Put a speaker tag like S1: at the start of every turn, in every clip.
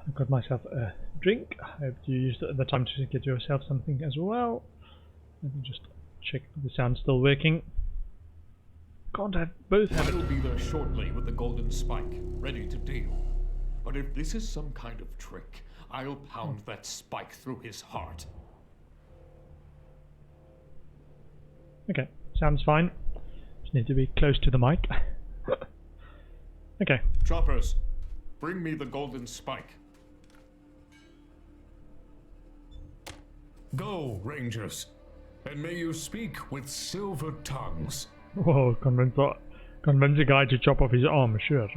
S1: I got myself a drink. I hope you used the time to get yourself something as well. Let me just check the sound's still working. Can't have both have
S2: I'll
S1: it.
S2: be there shortly with the golden spike, ready to deal. But if this is some kind of trick, I'll pound that spike through his heart.
S1: Okay, sounds fine. Just need to be close to the mic. Okay.
S2: Choppers, bring me the golden spike. Go, Rangers, and may you speak with silver tongues.
S1: Whoa, convince a guy to chop off his arm, sure.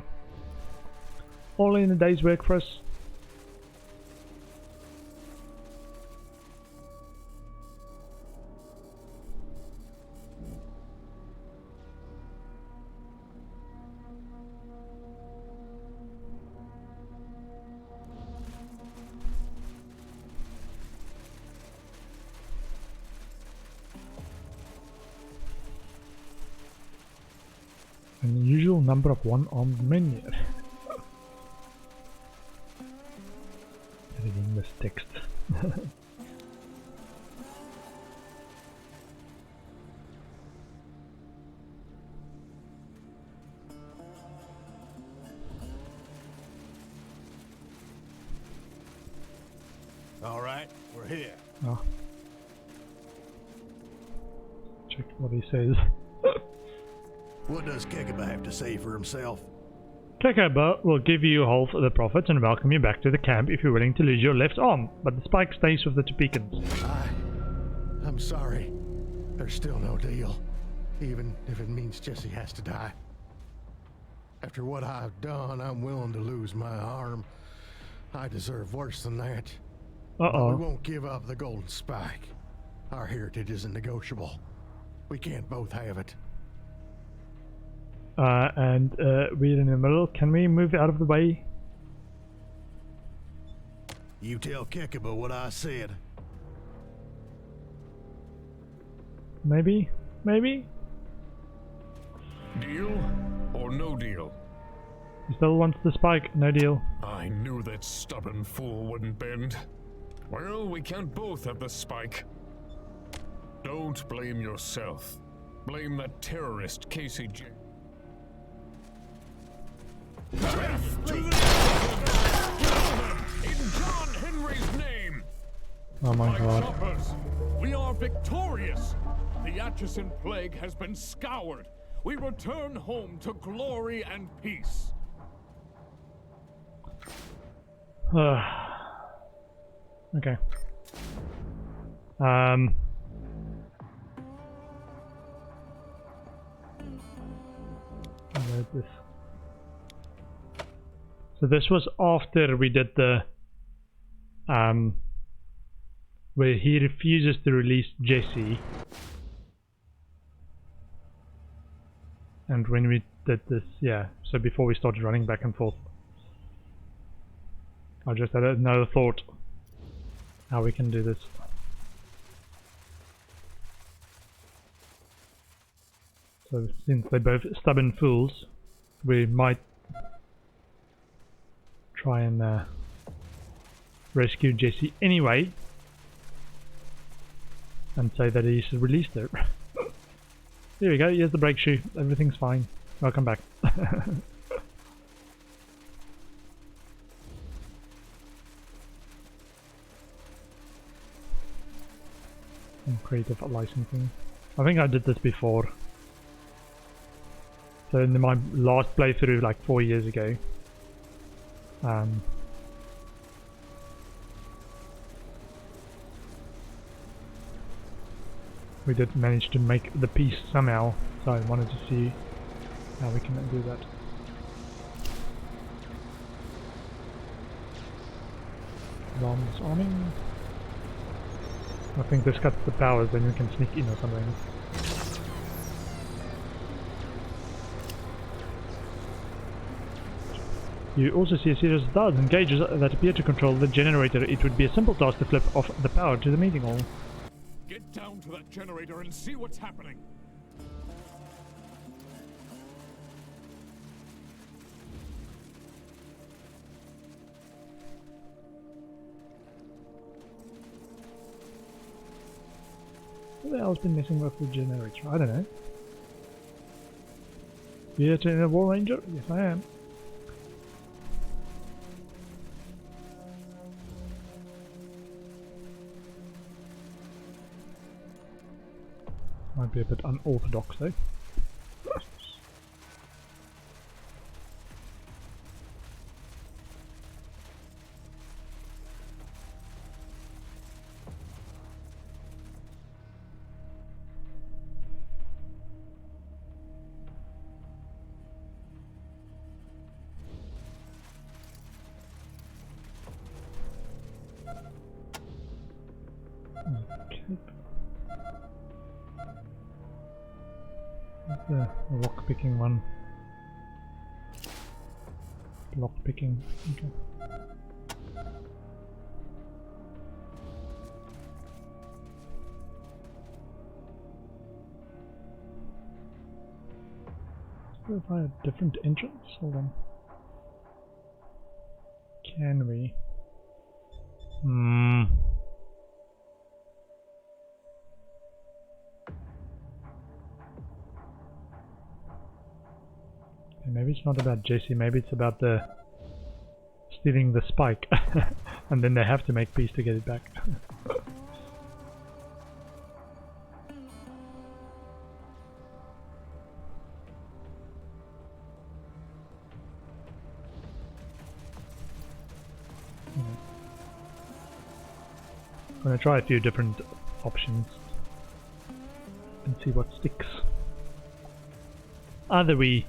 S1: All in a day's work for us. Unusual number of one-armed men here. Reading this text.
S3: All right, we're here.
S1: Oh. Check what he says.
S3: What does Kekaba have to say for himself?
S1: Kakaba will give you half the profits and welcome you back to the camp if you're willing to lose your left arm, but the spike stays with the Topekans.
S3: I'm sorry. There's still no deal, even if it means Jesse has to die. After what I've done, I'm willing to lose my arm. I deserve worse than that. But we won't give up the golden spike. Our heritage isn't negotiable. We can't both have it.
S1: And we're in the middle. Can we move out of the way?
S3: You tell Kekaba what I said.
S1: Maybe? Maybe?
S2: Deal or no deal?
S1: He still wants the spike. No deal.
S2: I knew that stubborn fool wouldn't bend. Well, we can't both have the spike. Don't blame yourself. Blame that terrorist, Casey J. Death to the in John Henry's name!
S1: Oh my god.
S2: Choppers, we are victorious! The Atchison plague has been scoured. We return home to glory and peace.
S1: Okay. Where is this? So this was after we did the where he refuses to release Jesse, and when we did this, yeah, so before we started running back and forth. I just had another thought how we can do this. So since they're both stubborn fools, we might try and rescue Jesse anyway and say that he's released her. Here we go, here's the brake shoe, everything's fine. Welcome back. Creative licensing. I think I did this before. So in my last playthrough like 4 years ago, we did manage to make the piece somehow, so I wanted to see how we can do that. Alarm disarming. I think this cuts the powers, then we can sneak in or something. You also see a series of dials and gauges that appear to control the generator. It would be a simple task to flip off the power to the meeting hall.
S2: Get down to that generator and see what's happening.
S1: Who the hell's been messing with the generator? I don't know. You here to a War Ranger? Yes, I am. Might be a bit unorthodox though. Okay. The rock picking one. Block picking. Okay. Let's try a different entrance. Hold on. Can we? Maybe it's not about Jesse, maybe it's about the stealing the spike and then they have to make peace to get it back. I'm gonna try a few different options and see what sticks. Either we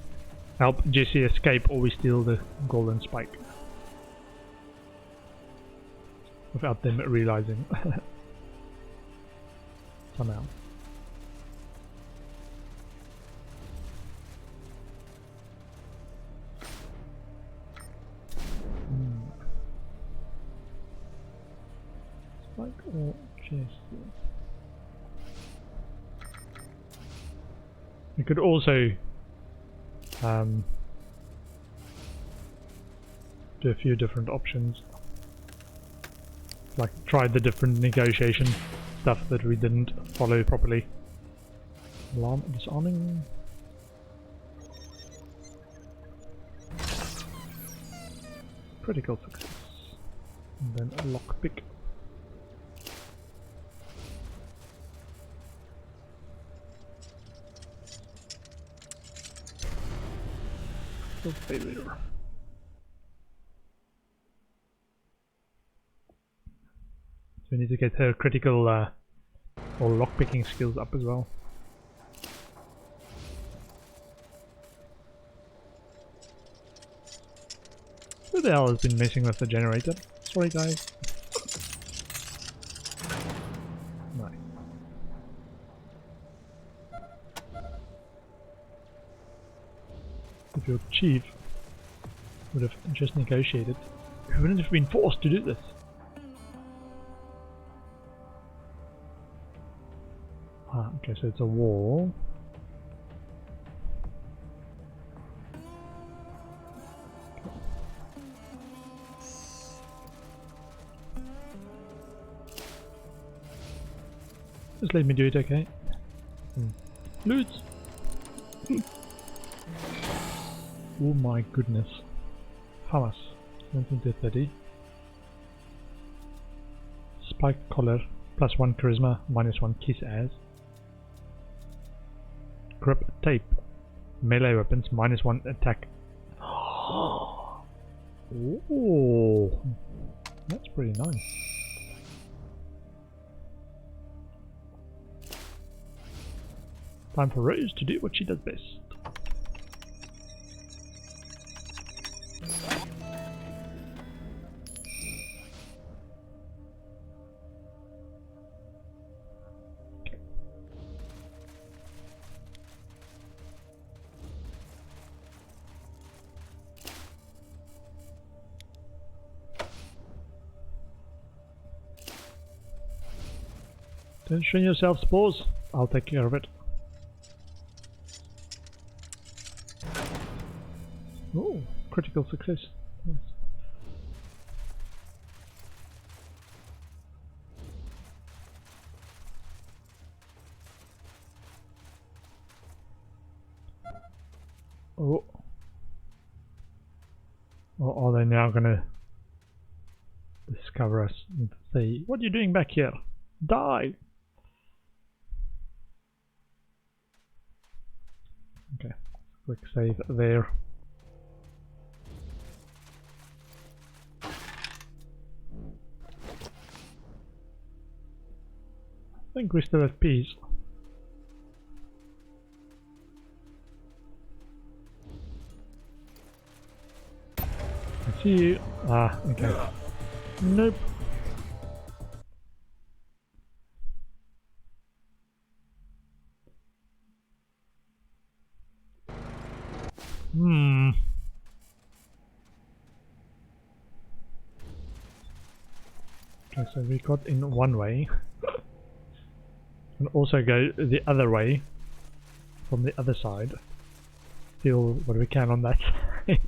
S1: help Jesse escape or we steal the golden spike. Without them realizing. Somehow. Spike or Jesse? We could also do a few different options, like try the different negotiation stuff that we didn't follow properly. Alarm disarming. Critical success. And then a lockpick. Failure. So we need to get her critical or lockpicking skills up as well. Who the hell has been messing with the generator? Sorry guys. Nice. If your chief would have just negotiated, we wouldn't have been forced to do this. Ah, okay, so it's a wall. Just let me do it, okay? Loot! Oh my goodness. How much? 1930. Spike collar, +1 charisma, -1 kiss ass. Grip tape. Melee weapons, -1 attack. Oh, that's pretty nice. Time for Rose to do what she does best. Don't strain yourself, spores. I'll take care of it. Oh, critical success. Nice. Oh. Or are they now gonna discover us and say, "What are you doing back here? Die!" Okay, quick save there. I think we're still at peace. I see you. Ah, okay. Nope. Hmm. Okay, so we got in one way. And also go the other way from the other side. Steal what we can on that side.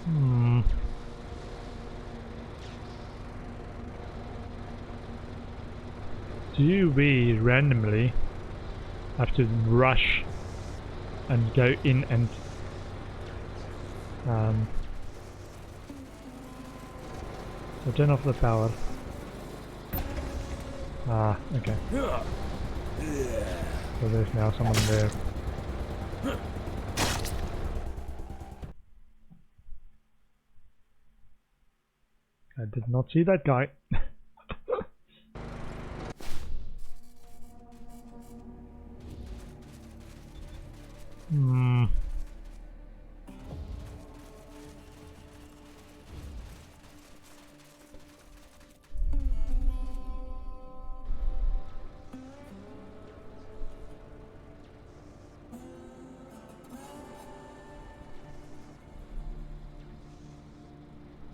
S1: Hmm. Do we randomly have to rush and go in and so turn off the power. Ah, okay. So there's now someone there. I did not see that guy. Hmm.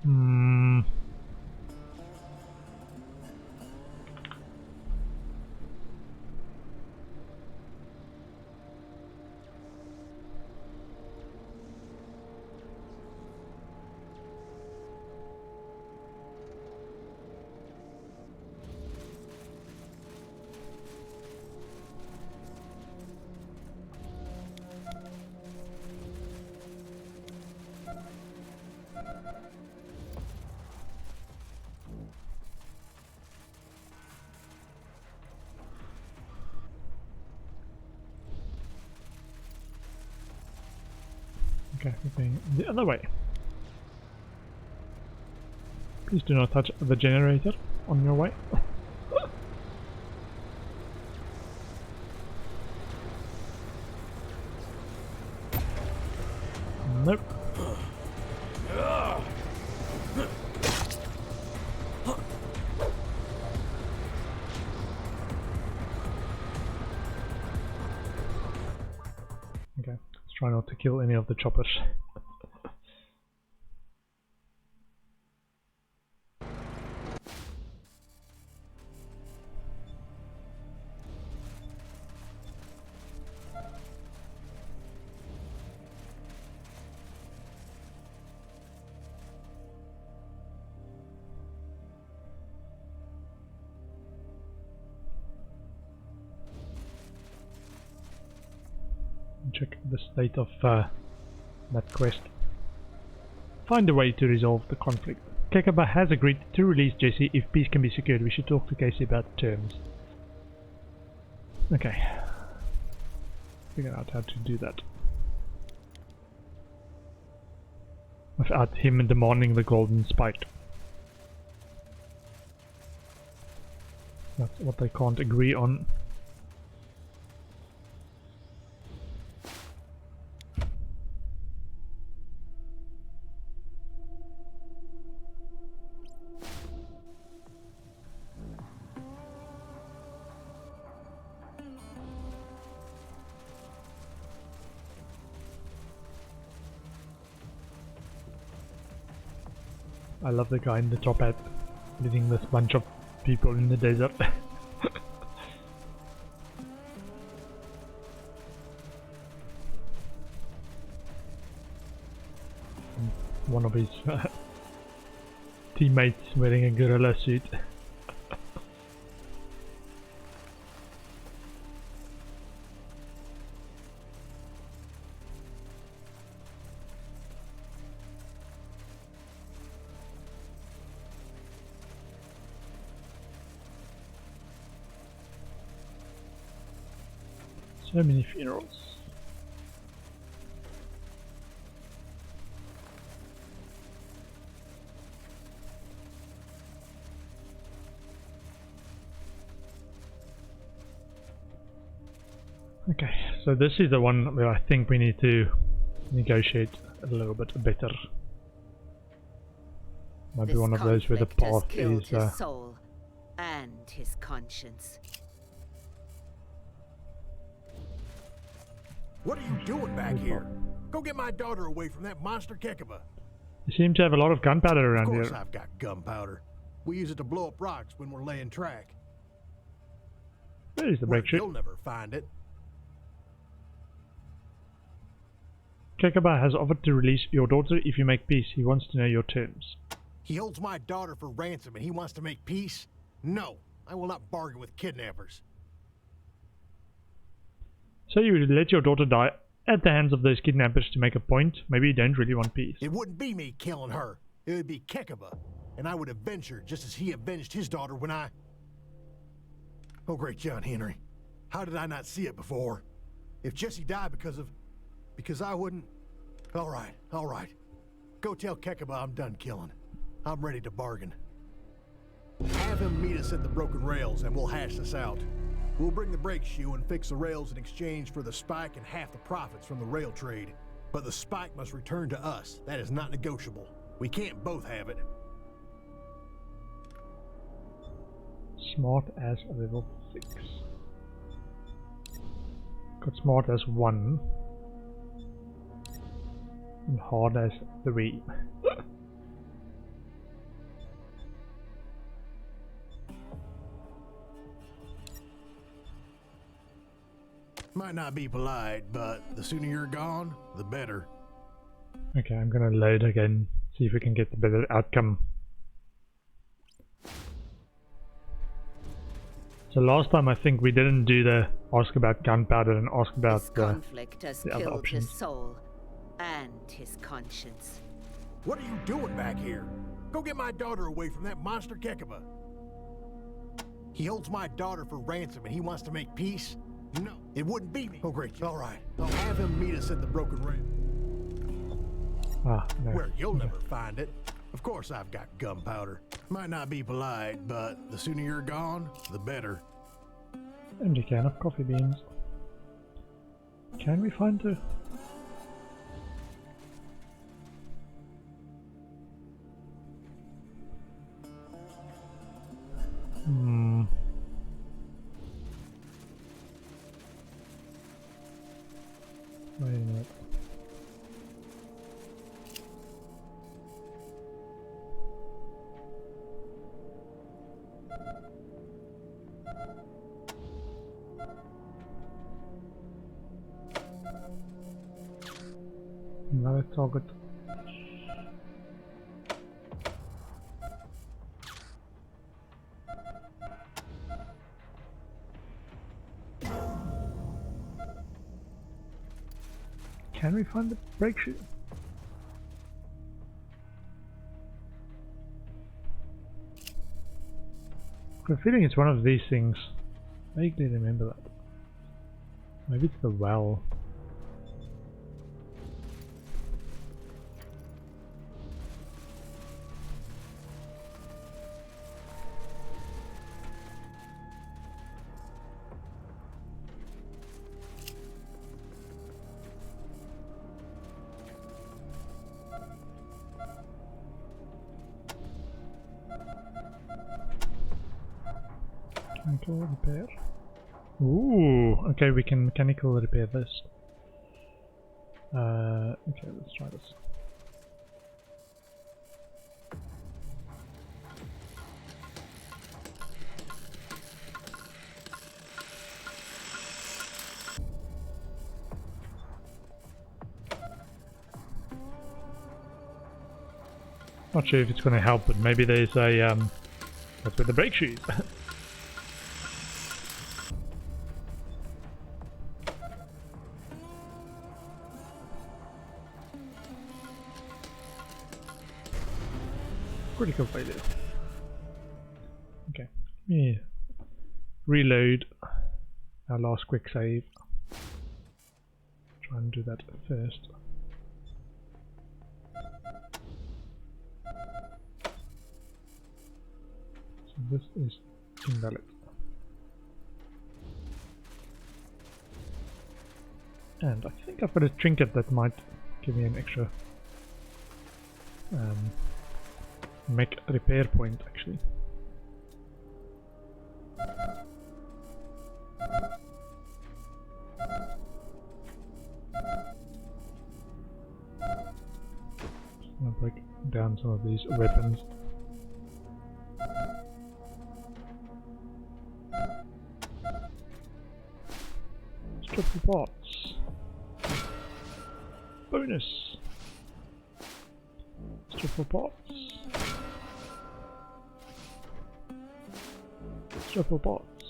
S1: Hmm. Okay, we're going the other way. Please do not touch the generator on your way. Nope. Okay, let's try not to kill any of the choppers. Check the state of that quest. Find a way to resolve the conflict. Kekaba has agreed to release Jesse if peace can be secured. We should talk to Casey about terms. Okay. Figure out how to do that. Without him demanding the golden spike. That's what they can't agree on. I love the guy in the top hat leading this bunch of people in the desert. One of his teammates wearing a gorilla suit. So many funerals. Okay, so this is the one where I think we need to negotiate a little bit better. Might be one of those where the path is
S4: his soul and his conscience.
S3: What are you doing back here? Go get my daughter away from that monster Kekaba.
S1: You seem to have a lot of gunpowder
S3: Of
S1: around
S3: course
S1: here.
S3: I've got gunpowder. We use it to blow up rocks when we're laying track.
S1: Where is the
S3: Where
S1: brake chute?
S3: you'll never find it.
S1: Kekaba has offered to release your daughter if you make peace. He wants to know your terms.
S3: He holds my daughter for ransom and he wants to make peace? No, I will not bargain with kidnappers.
S1: So you would let your daughter die at the hands of those kidnappers to make a point? Maybe you don't really want peace.
S3: It wouldn't be me killing her. It would be Kekaba. And I would avenge her just as he avenged his daughter when I... Oh, great John Henry. How did I not see it before? If Jesse died because I wouldn't... All right. Go tell Kekaba I'm done killing. I'm ready to bargain. Have him meet us at the broken rails and we'll hash this out. We'll bring the brake shoe and fix the rails in exchange for the spike and half the profits from the rail trade. But the spike must return to us. That is not negotiable. We can't both have it.
S1: Smart as level 6. Got smart as 1. And hard as 3.
S3: Might not be polite, but the sooner you're gone, the better.
S1: Okay, I'm gonna load again, see if we can get the better outcome. So last time I think we didn't do the ask about gunpowder and ask about
S4: This conflict has
S1: the other
S4: killed his
S1: options.
S4: soul and his conscience.
S3: What are you doing back here? Go get my daughter away from that monster Kekaba. He holds my daughter for ransom and he wants to make peace? No, it wouldn't be me. Oh, great. All right. I'll have him meet us at the broken rail.
S1: Ah, no.
S3: Where you'll never find it. Of course I've got gunpowder. Might not be polite, but the sooner you're gone, the better.
S1: Empty can of coffee beans. Can we find the... Wait a minute. Another target. Can we find the brake shoe? I have a feeling it's one of these things. Vaguely remember that. Maybe it's the well. Mechanical repair. Ooh, okay, we can mechanical repair this. Okay, let's try this. Not sure if it's going to help, but maybe there's a that's where the brake shoe is. Critical failure. Okay, yeah. Reload our last quick save. Try and do that first. So this is invalid. And I think I've got a trinket that might give me an extra make a repair point actually. I'm gonna break down some of these weapons. Triple pots. Bonus. Triple pots. Triple pots.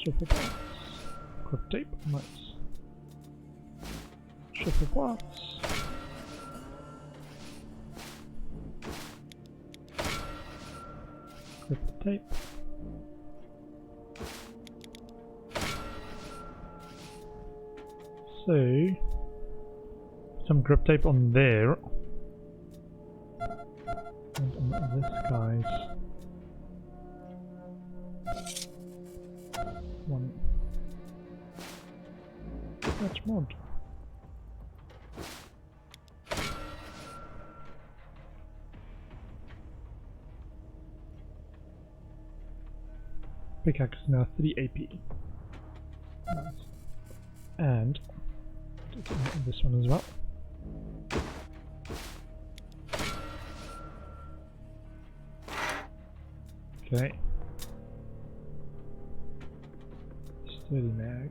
S1: Triple pots. Got tape. Nice. Triple pots. Triple tape. So, some grip tape on there, and on this guy's one. That's mod. Pickaxe is now 3 AP. Nice. And this one as well. Okay. Steady mag.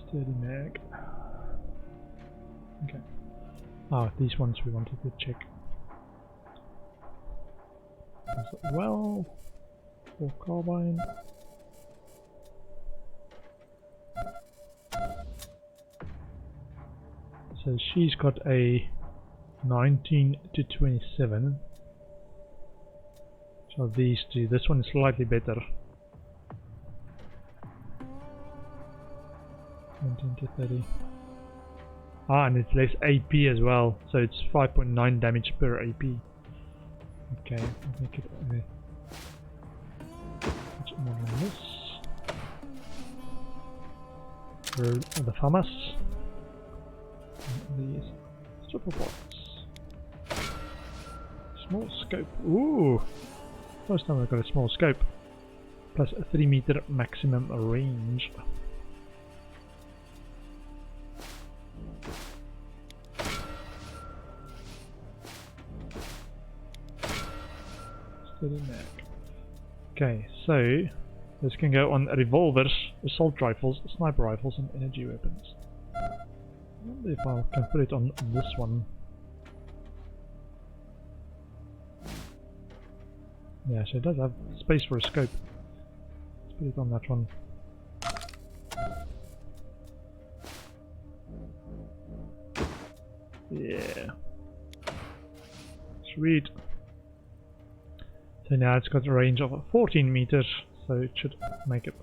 S1: Steady mag. Okay. Ah, these ones we wanted to check as well. For carbine. So she's got a 19 to 27. So these two. This one is slightly better. 19 to 30. Ah, and it's less AP as well, so it's 5.9 damage per AP. Okay, I'll make it much more than this. Roll the farmers. And these triple pots. Small scope. Ooh! First time I've got a small scope. Plus a 3 meter maximum range. Okay, so this can go on revolvers, assault rifles, sniper rifles and energy weapons. I wonder if I can put it on this one. Yeah, so it does have space for a scope. Let's put it on that one. Yeah. Sweet. So now it's got a range of 14 meters, so it should make it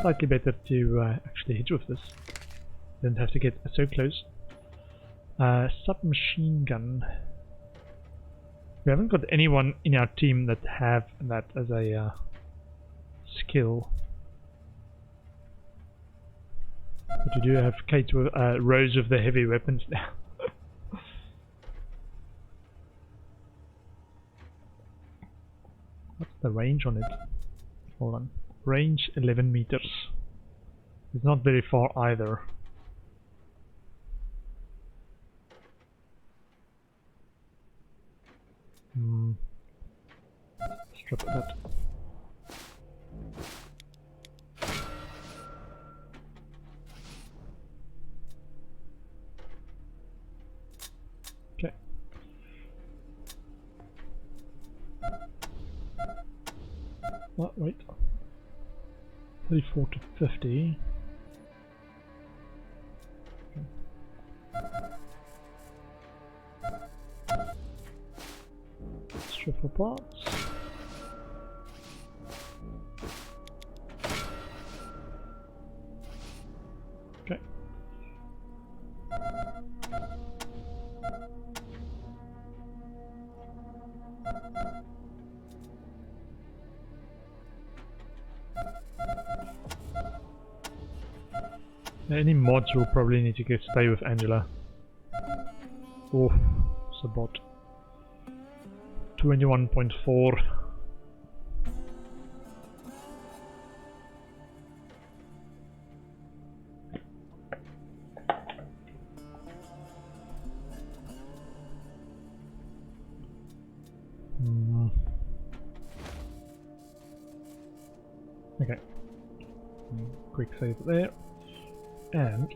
S1: slightly better to actually hit with this. Don't have to get so close. Submachine gun. We haven't got anyone in our team that have that as a skill. But we do have Kate with rows of the heavy weapons now. What's the range on it? Hold on. Range 11 meters. It's not very far either. Strip that. Okay. Oh, wait. 34 to 50. Strip for parts. Okay. Any mods will probably need to stay with Angela. Oh, it's a bot. 21.4. Okay. Quick save there. And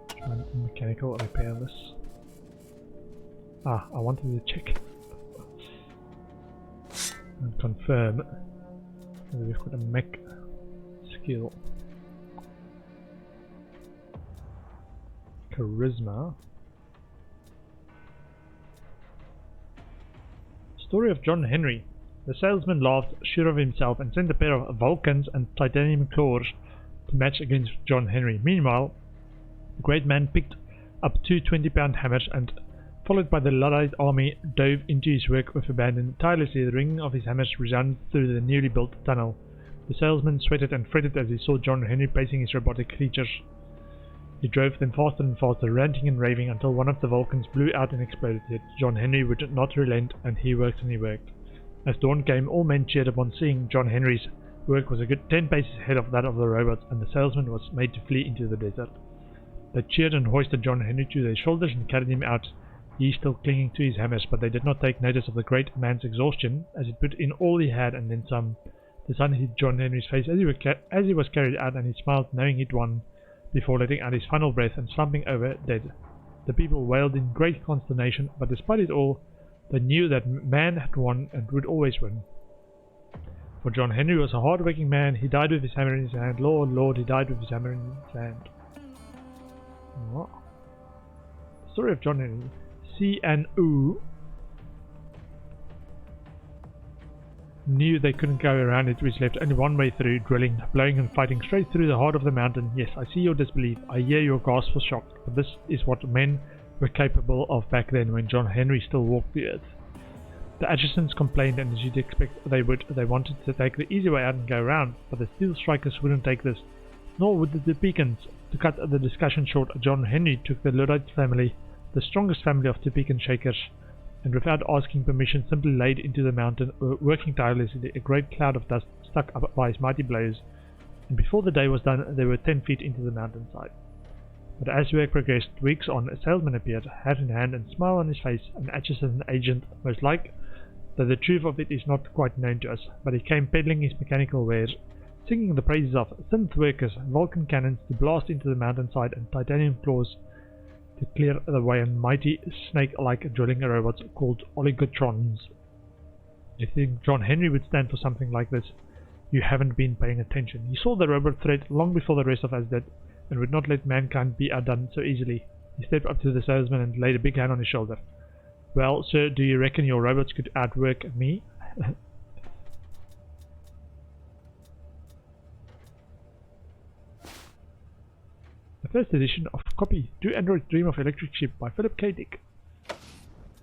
S1: try and mechanical repair this. Ah, I wanted to check and confirm whether we've got a mech skill. Charisma. Story of John Henry. The salesman laughed, sure of himself, and sent a pair of Vulcans and titanium claws to match against John Henry. Meanwhile, the great man picked up two 20-pound hammers and, followed by the Luddite army, dove into his work with abandon. Tirelessly, the ringing of his hammers resounded through the newly built tunnel. The salesman sweated and fretted as he saw John Henry pacing his robotic creatures. He drove them faster and faster, ranting and raving, until one of the Vulcans blew out and exploded. Yet John Henry would not relent, and he worked and he worked. As dawn came, all men cheered upon seeing John Henry's work was a good 10 paces ahead of that of the robots, and the salesman was made to flee into the desert. They cheered and hoisted John Henry to their shoulders and carried him out, he still clinging to his hammers, but they did not take notice of the great man's exhaustion, as he put in all he had and then some. The sun hit John Henry's face as he was carried out, and he smiled, knowing he'd won, before letting out his final breath and slumping over dead. The people wailed in great consternation, but despite it all, they knew that man had won and would always win. For John Henry was a hard-working man. He died with his hammer in his hand. Lord, Lord, he died with his hammer in his hand. Oh. Story of John Henry. C and U knew they couldn't go around it, which left only one way through: drilling, blowing and fighting straight through the heart of the mountain. Yes, I see your disbelief. I hear your gasp for shock. But this is what men were capable of back then, when John Henry still walked the earth. The Atchisons complained, and as you'd expect they would, they wanted to take the easy way out and go around, but the Steel Strikers wouldn't take this, nor would the Topekans. To cut the discussion short, John Henry took the Luddite family, the strongest family of Topeka Shakers, and without asking permission simply laid into the mountain, working tirelessly. A great cloud of dust stuck up by his mighty blows, and before the day was done they were 10 feet into the mountainside. But as work progressed, weeks on, a salesman appeared, hat in hand and smile on his face, an Atchison agent, most like, though the truth of it is not quite known to us, but he came peddling his mechanical wares, singing the praises of synth workers, Vulcan cannons to blast into the mountainside, and titanium claws to clear the way, and mighty snake-like drilling robots called oligotrons. You think John Henry would stand for something like this? You haven't been paying attention. He saw the robot threat long before the rest of us did, and would not let mankind be outdone so easily. He stepped up to the salesman and laid a big hand on his shoulder. Well, sir, do you reckon your robots could outwork me? The first edition of copy Do Android Dream of Electric Sheep by Philip K. Dick.